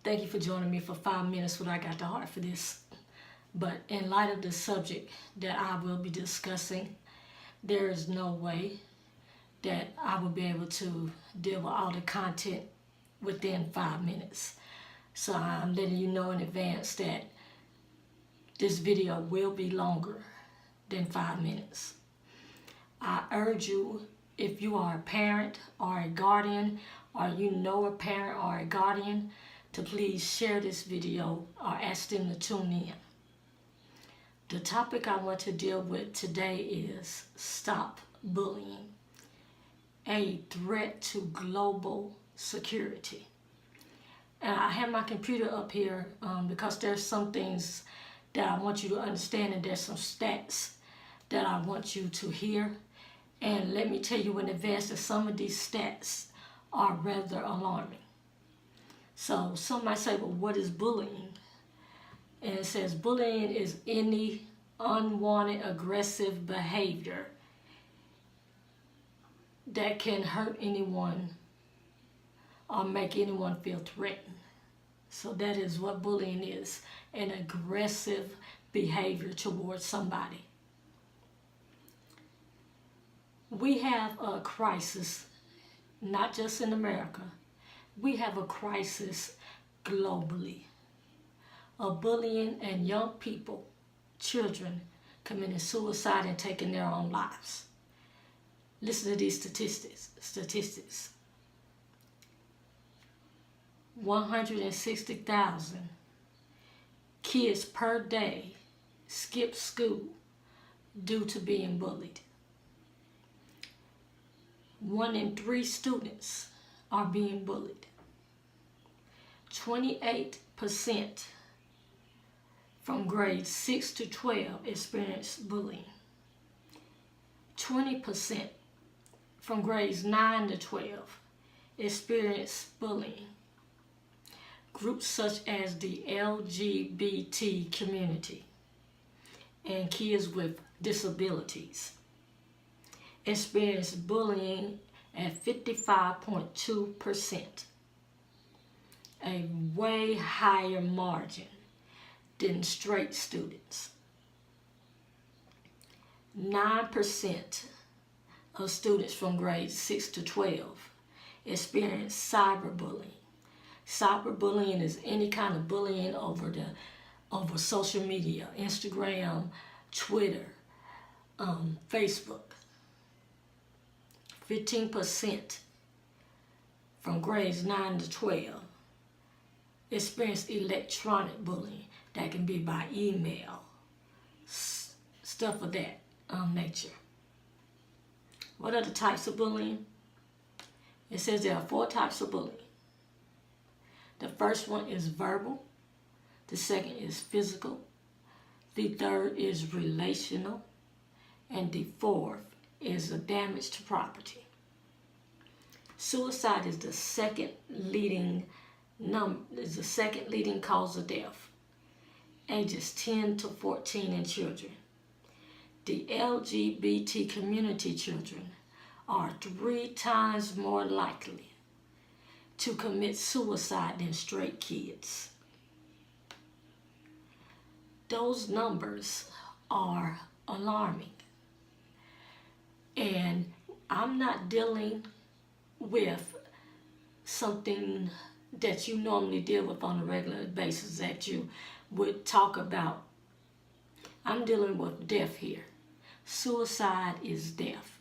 Thank you for joining me for 5 minutes when I got the heart for this. But in light of the subject that I will be discussing, there is no way that I will be able to deal with all the content within 5 minutes. So I'm letting you know in advance that this video will be longer than 5 minutes. I urge you, if you are a parent or a guardian, or you know a parent or a guardian, to please share this video or ask them to tune in. The topic I want to deal with today is stop bullying, a threat to global security. And I have my computer up here because there's some things that I want you to understand, and there's some stats that I want you to hear. And let me tell you in advance that some of these stats are rather alarming. So some might say, well, what is bullying? And it says bullying is any unwanted aggressive behavior that can hurt anyone or make anyone feel threatened. So that is what bullying is, an aggressive behavior towards somebody. We have a crisis, not just in America. We have a crisis globally of bullying and young people, children, committing suicide and taking their own lives. Listen to these statistics. 160,000 kids per day skip school due to being bullied. 1 in 3 students are being bullied. 28% from grades 6 to 12 experience bullying. 20% from grades 9 to 12 experience bullying. Groups such as the LGBT community and kids with disabilities experience bullying at 55.2%, a way higher margin than straight students. 9% of students from grades 6 to 12 experience cyberbullying. Cyberbullying is any kind of bullying over social media, Instagram, Twitter, Facebook. 15% from grades 9 to 12 experience electronic bullying. That can be by email, stuff of that nature. What are the types of bullying? It says there are 4 types of bullying. The first one is verbal. The second is physical. The third is relational. And the fourth is a damage to property. Suicide is the second leading cause of death, ages 10 to 14 in children. The LGBT community children are 3 times more likely to commit suicide than straight kids. Those numbers are alarming. And I'm not dealing with something that you normally deal with on a regular basis that you would talk about. I'm dealing with death here. Suicide is death.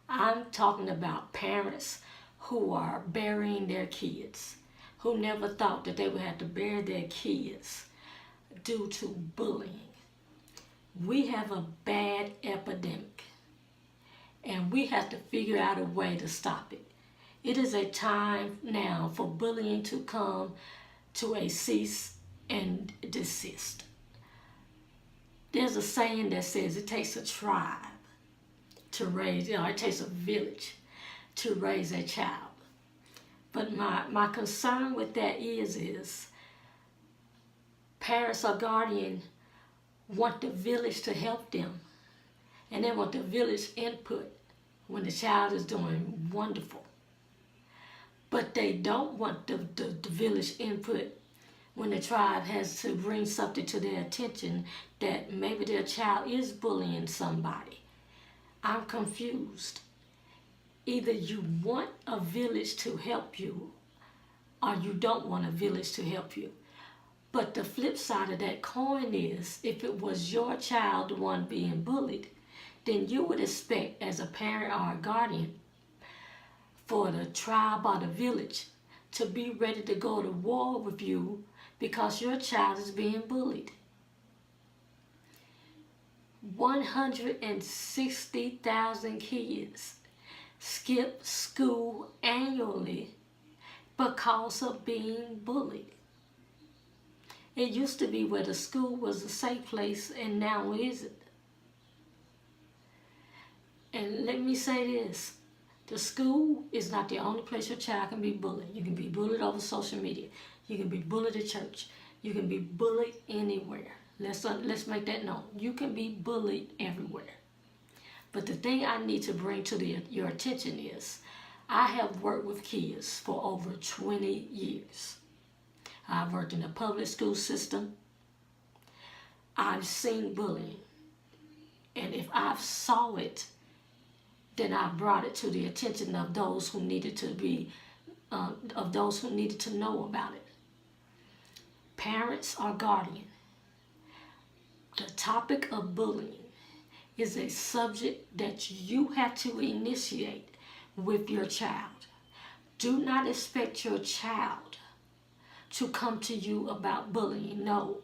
I'm talking about parents who are burying their kids, who never thought that they would have to bury their kids due to bullying. We have a bad epidemic, and we have to figure out a way to stop it. It is a time now for bullying to come to a cease and desist. There's a saying that says it takes a tribe to raise, it takes a village to raise a child. But my concern with that is parents or guardian want the village to help them, and they want the village input when the child is doing wonderful. But they don't want the village input when the tribe has to bring something to their attention that maybe their child is bullying somebody. I'm confused. Either you want a village to help you or you don't want a village to help you. But the flip side of that coin is, if it was your child, the one being bullied, then you would expect as a parent or a guardian for the tribe or the village to be ready to go to war with you because your child is being bullied. 160,000 kids skip school annually because of being bullied. It used to be where the school was a safe place, and now it isn't. And let me say this. The school is not the only place your child can be bullied. You can be bullied over social media. You can be bullied at church. You can be bullied anywhere. Let's make that known. You can be bullied everywhere. But the thing I need to bring to your attention is, I have worked with kids for over 20 years. I've worked in the public school system. I've seen bullying. And if I've saw it, then I brought it to the attention of those who needed to know about it. Parents or guardian. The topic of bullying is a subject that you have to initiate with your child. Do not expect your child to come to you about bullying. No,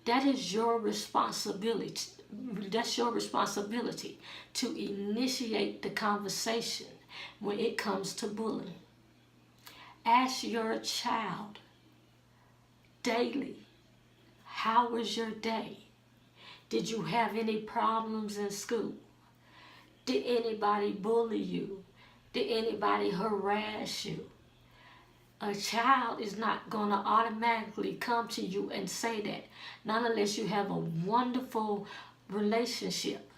that is your responsibility. That's your responsibility to initiate the conversation when it comes to bullying. Ask your child daily, how was your day? Did you have any problems in school? Did anybody bully you? Did anybody harass you? A child is not going to automatically come to you and say that, not unless you have a wonderful relationship.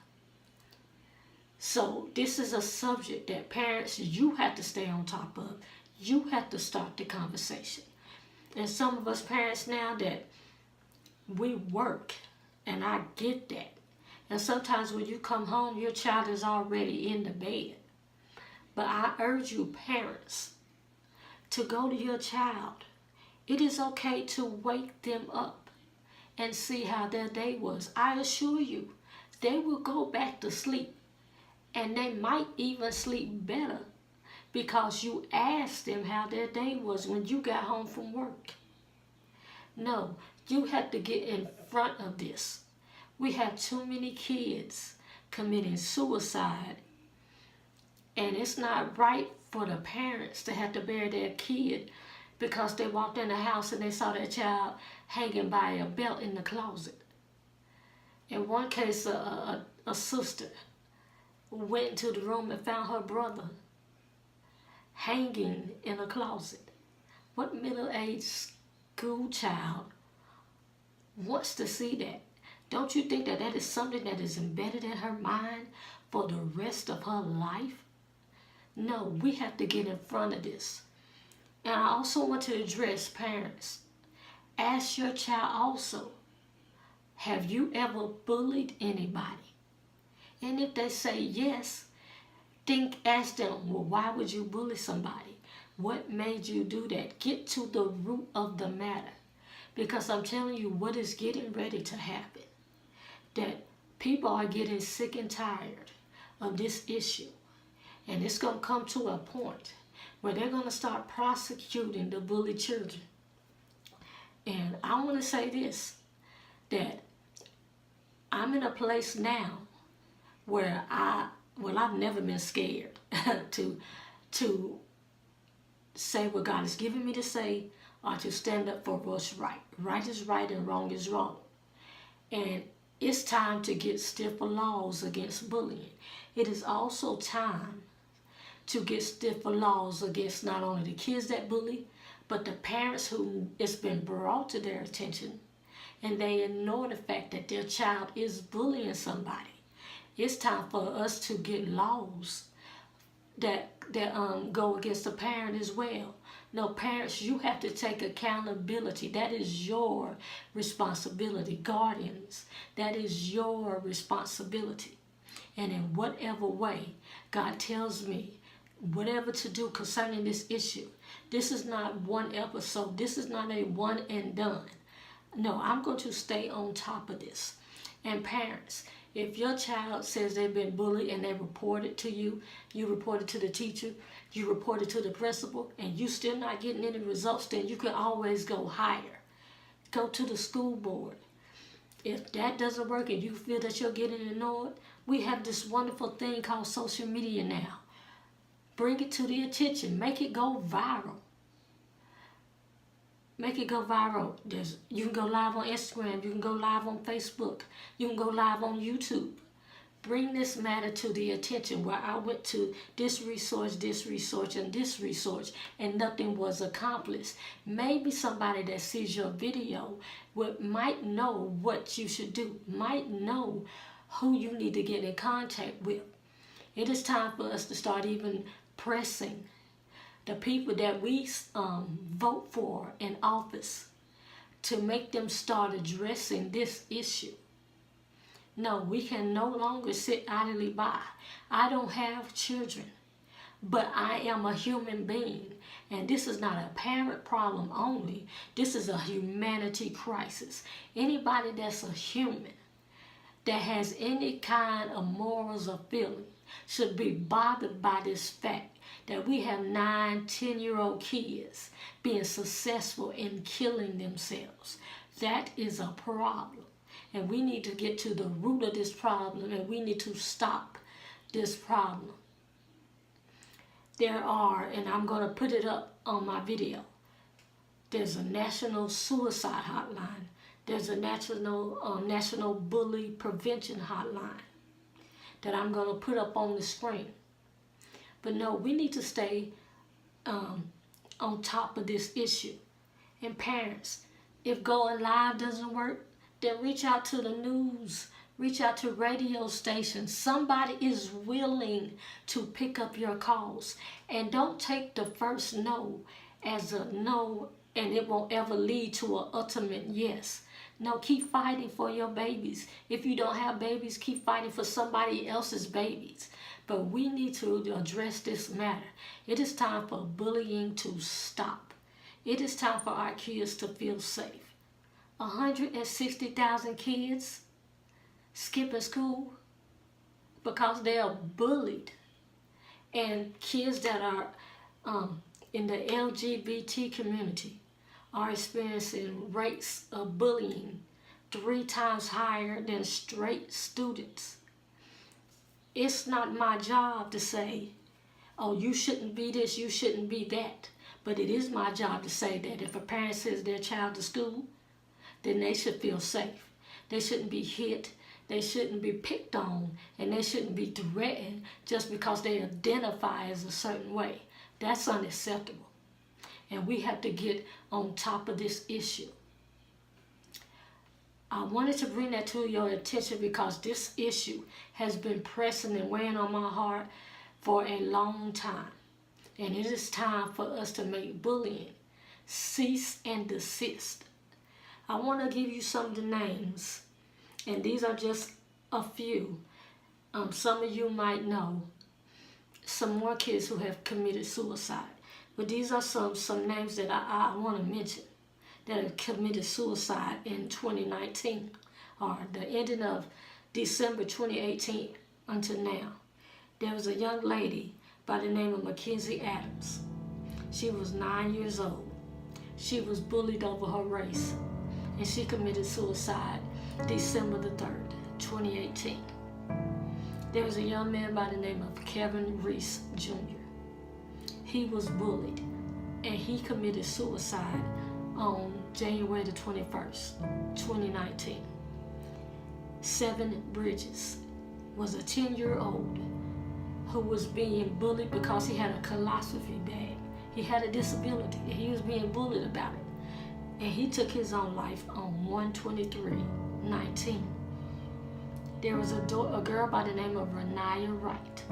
So this is a subject that parents, you have to stay on top of. You have to start the conversation. And some of us parents now that we work, and I get that. And sometimes when you come home, your child is already in the bed. But I urge you parents to go to your child. It is okay to wake them up and see how their day was. I assure you, they will go back to sleep, and they might even sleep better because you asked them how their day was when you got home from work. No, you have to get in front of this. We have too many kids committing suicide, and it's not right for the parents to have to bury their kid because they walked in the house and they saw their child hanging by a belt in the closet. In one case, a sister went into the room and found her brother hanging in a closet. What middle-aged school child wants to see that? Don't you think that that is something that is embedded in her mind for the rest of her life? No, we have to get in front of this. And I also want to address parents. Ask your child also, have you ever bullied anybody? And if they say yes, ask them, well, why would you bully somebody? What made you do that? Get to the root of the matter. Because I'm telling you what is getting ready to happen. That people are getting sick and tired of this issue. And it's going to come to a point where they're going to start prosecuting the bullied children. And I want to say this, that I'm in a place now where I've never been scared to say what God has given me to say or to stand up for what's right. Right is right and wrong is wrong. And it's time to get stiffer laws against bullying. It is also time to get stiffer laws against not only the kids that bully, but the parents who it's been brought to their attention and they ignore the fact that their child is bullying somebody. It's time for us to get laws that go against the parent as well, No, parents, you have to take accountability. That is your responsibility. Guardians, that is your responsibility. And in whatever way God tells me whatever to do concerning this issue, this is not one episode. This is not a one and done. No, I'm going to stay on top of this. And parents, if your child says they've been bullied and they report it to you, you report it to the teacher, you report it to the principal, and you still not getting any results, then you can always go higher. Go to the school board. If that doesn't work and you feel that you're getting ignored, we have this wonderful thing called social media now. Bring it to the attention. Make it go viral. Make it go viral. You can go live on Instagram. You can go live on Facebook. You can go live on YouTube. Bring this matter to the attention where I went to this resource, and this resource, and nothing was accomplished. Maybe somebody that sees your video might know what you should do, might know who you need to get in contact with. It is time for us to start even pressing the people that we vote for in office to make them start addressing this issue. No, we can no longer sit idly by. I don't have children, but I am a human being. And this is not a parent problem only. This is a humanity crisis. Anybody that's a human that has any kind of morals or feeling should be bothered by this fact that we have 9, 10-year-old kids being successful in killing themselves. That is a problem. And we need to get to the root of this problem, and we need to stop this problem. There are, and I'm going to put it up on my video, there's a national suicide hotline. There's a national bully prevention hotline that I'm going to put up on the screen. But no, we need to stay on top of this issue. And parents, if going live doesn't work, then reach out to the news, reach out to radio stations. Somebody is willing to pick up your calls. And don't take the first no as a no and it won't ever lead to an ultimate yes. No, keep fighting for your babies. If you don't have babies, keep fighting for somebody else's babies. But we need to address this matter. It is time for bullying to stop. It is time for our kids to feel safe. 160,000 kids skipping school because they are bullied. And kids that are in the LGBT community are experiencing rates of bullying 3 times higher than straight students. It's not my job to say, oh, you shouldn't be this, you shouldn't be that. But it is my job to say that if a parent sends their child to school, then they should feel safe. They shouldn't be hit, they shouldn't be picked on, and they shouldn't be threatened just because they identify as a certain way. That's unacceptable. And we have to get on top of this issue. I wanted to bring that to your attention because this issue has been pressing and weighing on my heart for a long time. And it is time for us to make bullying cease and desist. I want to give you some of the names, and these are just a few. Some of you might know some more kids who have committed suicide. But these are some names that I want to mention that have committed suicide in 2019 or the ending of December 2018 until now. There was a young lady by the name of Milysa M. She was 9 years old. She was bullied over her race, and she committed suicide December the 3rd, 2018. There was a young man by the name of Kevin Reese Jr. He was bullied, and he committed suicide on January the 21st, 2019. Seven Bridges was a 10-year-old who was being bullied because he had a colostomy bag. He had a disability, and he was being bullied about it. And he took his own life on 1/23/19. There was a girl by the name of Renaya Wright.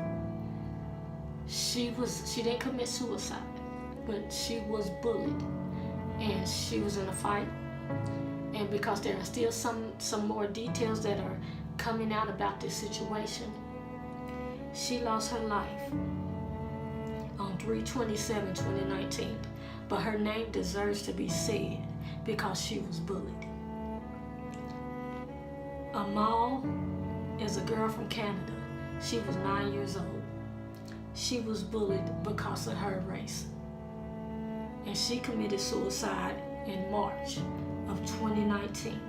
She didn't commit suicide, but she was bullied, and she was in a fight. And because there are still some more details that are coming out about this situation, she lost her life on 3/27/2019. But her name deserves to be said because she was bullied. Amal is a girl from Canada. She was 9 years old. She was bullied because of her race. And she committed suicide in March of 2019.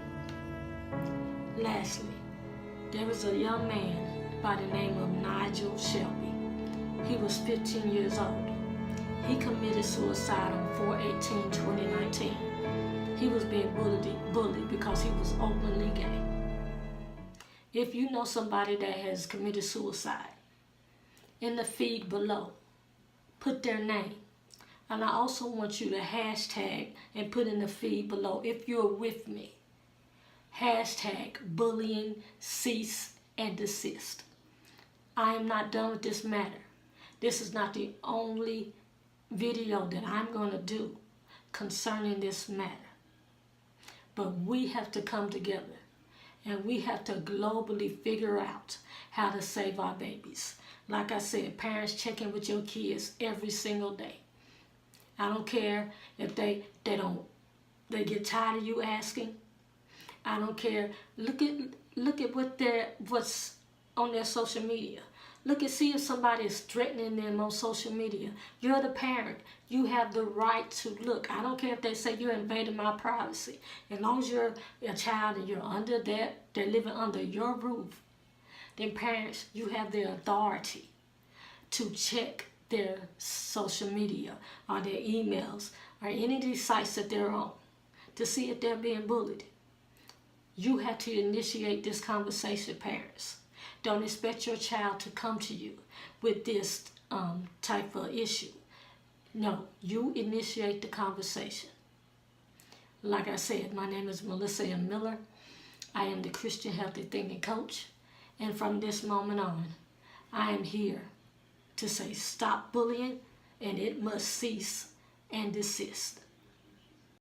Lastly, there was a young man by the name of Nigel Shelby. He was 15 years old. He committed suicide on 4/18/2019. He was being bullied because he was openly gay. If you know somebody that has committed suicide, in the feed below, put their name. And I also want you to hashtag and put in the feed below, if you're with me, hashtag bullying cease and desist. I am not done with this matter. This is not the only video that I'm going to do concerning this matter. But we have to come together, and we have to globally figure out how to save our babies. Like I said, parents, check in with your kids every single day. I don't care if they get tired of you asking. I don't care. Look at what's on their social media. See if somebody is threatening them on social media. You're the parent. You have the right to look. I don't care if they say you're invading my privacy. As long as you're a child and you're under they're living under your roof, then parents, you have the authority to check their social media or their emails or any of these sites that they're on to see if they're being bullied. You have to initiate this conversation, parents. Don't expect your child to come to you with this type of issue. No, you initiate the conversation. Like I said, my name is Milysa M. Miller. I am the Christian Healthy Thinking Coach. And from this moment on, I am here to say stop bullying, and it must cease and desist.